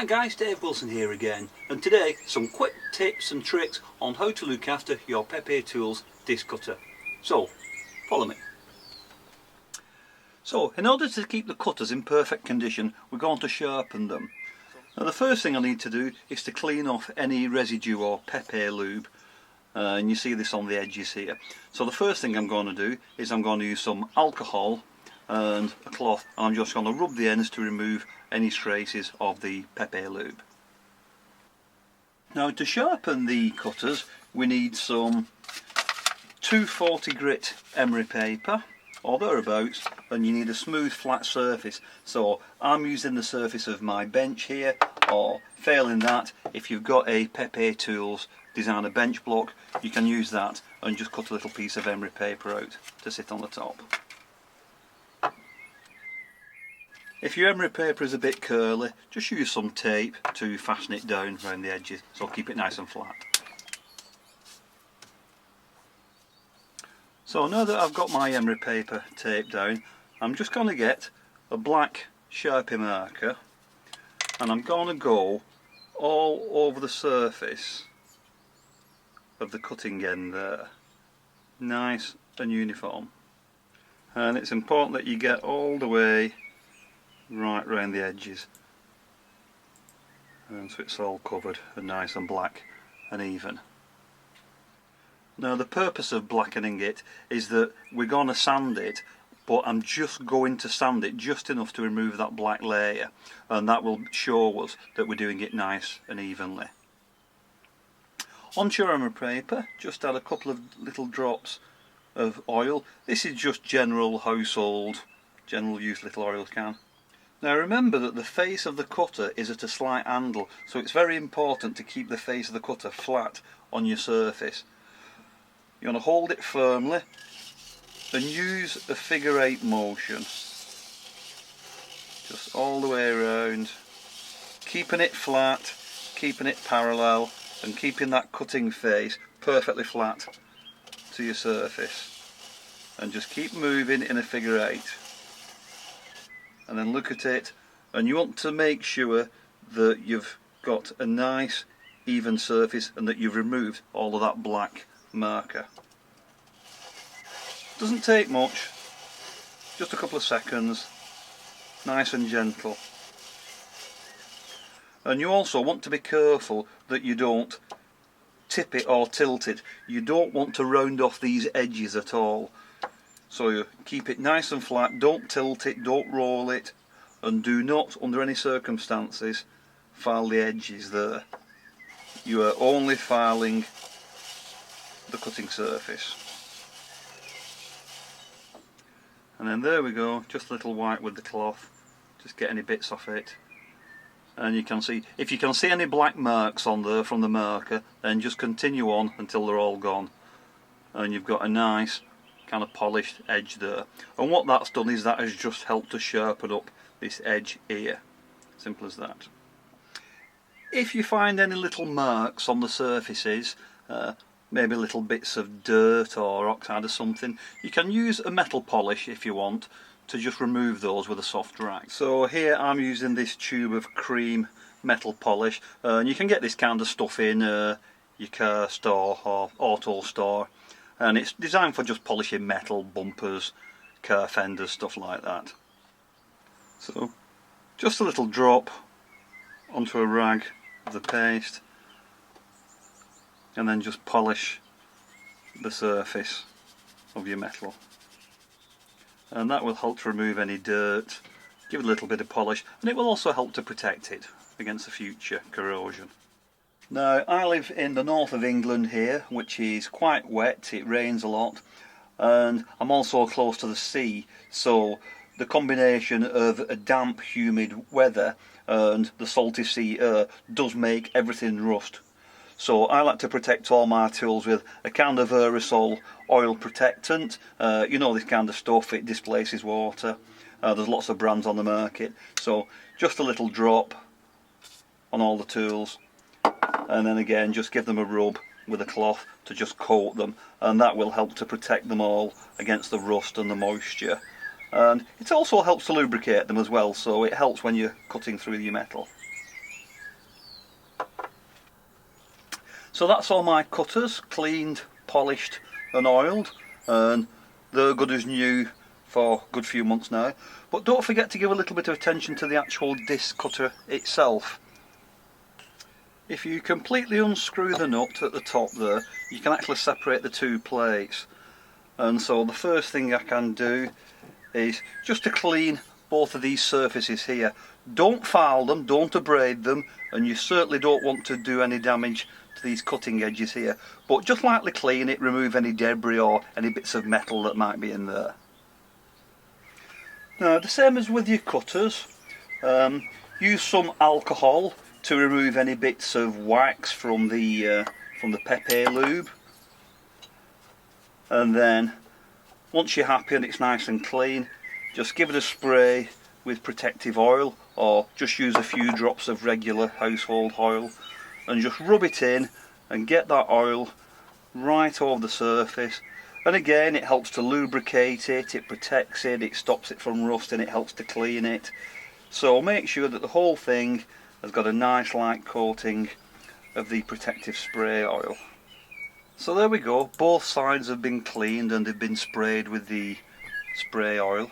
Hi guys, Dave Wilson here again, and today some quick tips and tricks on how to look after your Pepe Tools disc cutter. So, follow me. So, in order to keep the cutters in perfect condition, we're going to sharpen them. Now the first thing I need to do is to clean off any residue or Pepe lube, and you see this on the edges here. So the first thing I'm going to do is I'm going to use some alcohol and a cloth. I'm just going to rub the ends to remove any traces of the Pepe lube. Now to sharpen the cutters we need some 240 grit emery paper or thereabouts, and you need a smooth flat surface. So I'm using the surface of my bench here, or failing that, if you've got a Pepe Tools designer bench block, you can use that and just cut a little piece of emery paper out to sit on the top. If your emery paper is a bit curly, just use some tape to fasten it down around the edges, so keep it nice and flat. So now that I've got my emery paper taped down, I'm just going to get a black Sharpie marker and I'm going to go all over the surface of the cutting end there, nice and uniform. And it's important that you get all the way right round the edges, and so it's all covered and nice and black and even. Now the purpose of blackening it is that we're going to sand it, but I'm just going to sand it just enough to remove that black layer, and that will show us that we're doing it nice and evenly. Onto your emery paper, just add a couple of little drops of oil. This is just general household, general use little oil can. Now remember that the face of the cutter is at a slight angle, so it's very important to keep the face of the cutter flat on your surface. You want to hold it firmly and use a figure 8 motion, just all the way around, keeping it flat, keeping it parallel, and keeping that cutting face perfectly flat to your surface, and just keep moving in a figure 8. And then look at it, and you want to make sure that you've got a nice even surface and that you've removed all of that black marker. Doesn't take much, just a couple of seconds, nice and gentle. And you also want to be careful that you don't tip it or tilt it. You don't want to round off these edges at all. So you keep it nice and flat, don't tilt it, don't roll it, and do not, under any circumstances, file the edges there. You are only filing the cutting surface. And then there we go, just a little wipe with the cloth, just get any bits off it. And you can see, if you can see any black marks on there from the marker, then just continue on until they're all gone. And you've got a nice kind of polished edge there, and what that's done is that has just helped to sharpen up this edge here. Simple as that. If you find any little marks on the surfaces, maybe little bits of dirt or oxide or something, you can use a metal polish if you want to just remove those with a soft rag. So here I'm using this tube of cream metal polish, and you can get this kind of stuff in your car store or auto store. And it's designed for just polishing metal, bumpers, car fenders, stuff like that. So just a little drop onto a rag of the paste, and then just polish the surface of your metal. And that will help to remove any dirt, give it a little bit of polish, and it will also help to protect it against the future corrosion. Now I live in the north of England here, which is quite wet, it rains a lot, and I'm also close to the sea, so the combination of a damp, humid weather and the salty sea air does make everything rust. So I like to protect all my tools with a kind of aerosol oil protectant. You know, this kind of stuff, it displaces water. There's lots of brands on the market, so just a little drop on all the tools. And then again just give them a rub with a cloth to just coat them, and that will help to protect them all against the rust and the moisture. And it also helps to lubricate them as well, so it helps when you're cutting through your metal. So that's all my cutters, cleaned, polished and oiled, and they're good as new for a good few months now. But don't forget to give a little bit of attention to the actual disc cutter itself. If you completely unscrew the nut at the top there, you can actually separate the two plates. And so the first thing I can do is just to clean both of these surfaces here. Don't file them, don't abrade them, and you certainly don't want to do any damage to these cutting edges here, but just lightly clean it, remove any debris or any bits of metal that might be in there. Now, the same as with your cutters, use some alcohol to remove any bits of wax from the Pepe lube, and then once you're happy and it's nice and clean, just give it a spray with protective oil, or just use a few drops of regular household oil and just rub it in and get that oil right over the surface. And again, it helps to lubricate it, it protects it, it stops it from rusting, it helps to clean it. So make sure that the whole thing has got a nice light coating of the protective spray oil. So there we go, both sides have been cleaned and they've been sprayed with the spray oil.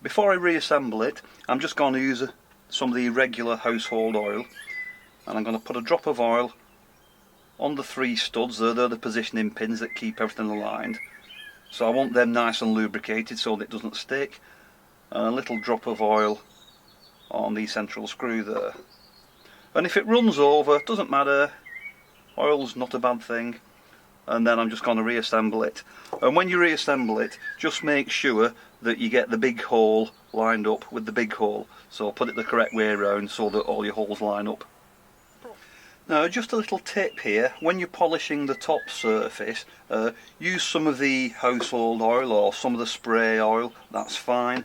Before I reassemble it, I'm just going to use some of the regular household oil, and I'm going to put a drop of oil on the three studs. They're the positioning pins that keep everything aligned, so I want them nice and lubricated so that it doesn't stick, and a little drop of oil on the central screw there. And if it runs over, it doesn't matter, oil's not a bad thing. And then I'm just going to reassemble it. And when you reassemble it, just make sure that you get the big hole lined up with the big hole. So put it the correct way around so that all your holes line up. Now, just a little tip here, when you're polishing the top surface, use some of the household oil or some of the spray oil, that's fine.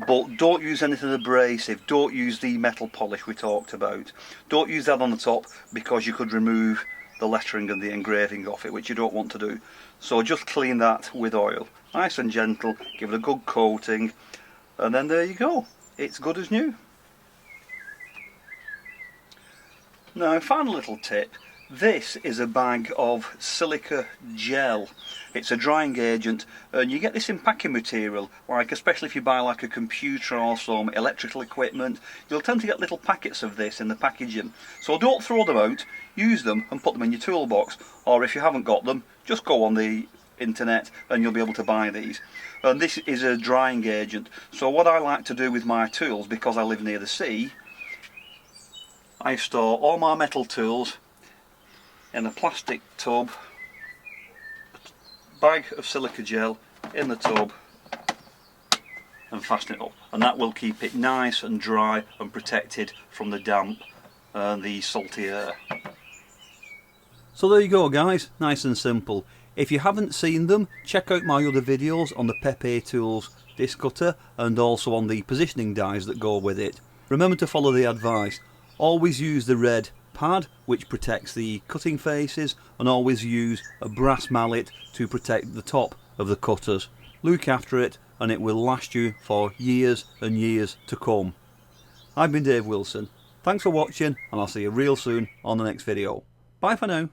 But don't use anything abrasive, don't use the metal polish we talked about. Don't use that on the top because you could remove the lettering and the engraving off it, which you don't want to do. So just clean that with oil, nice and gentle, give it a good coating, and then there you go, it's good as new. Now, final little tip, this is a bag of silica gel. It's a drying agent, and you get this in packing material, like especially if you buy like a computer or some electrical equipment, you'll tend to get little packets of this in the packaging. So don't throw them out, use them and put them in your toolbox, or if you haven't got them, just go on the internet and you'll be able to buy these. And this is a drying agent, so what I like to do with my tools, because I live near the sea, I store all my metal tools in a plastic tub, bag of silica gel in the tub, and fasten it up, and that will keep it nice and dry and protected from the damp and the salty air. So there you go guys, nice and simple. If you haven't seen them, check out my other videos on the Pepe Tools disc cutter and also on the positioning dies that go with it. Remember to follow the advice, always use the red pad which protects the cutting faces, and always use a brass mallet to protect the top of the cutters. Look after it and it will last you for years and years to come. I've been Dave Wilson, thanks for watching and I'll see you real soon on the next video. Bye for now.